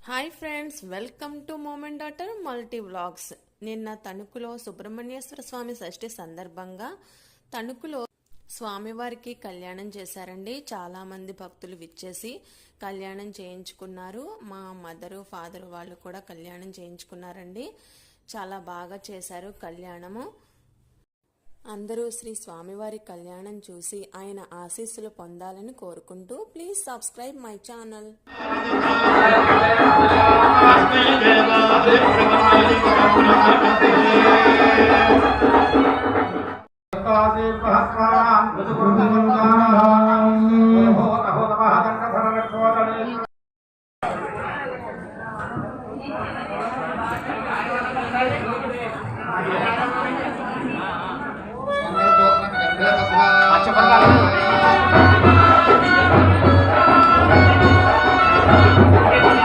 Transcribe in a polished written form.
Hi friends, welcome to moment daughter multi vlogs. నిన్న తణుకులో సుబ్రహ్మణ్యేశ్వర స్వామి షష్ఠి సందర్భంగా తణుకులో స్వామివారికి కళ్యాణం చేశారండి. చాలా మంది భక్తులు విచ్చేసి కళ్యాణం చేయించుకున్నారు. మా మదరు ఫాదరు వాళ్ళు కూడా కళ్యాణం చేయించుకున్నారండి. చాలా బాగా చేశారు కళ్యాణము. అందరూ శ్రీ స్వామివారి కళ్యాణం చూసి ఆయన ఆశీస్సులు పొందాలని కోరుకుంటూ please subscribe my channel. Macam mana?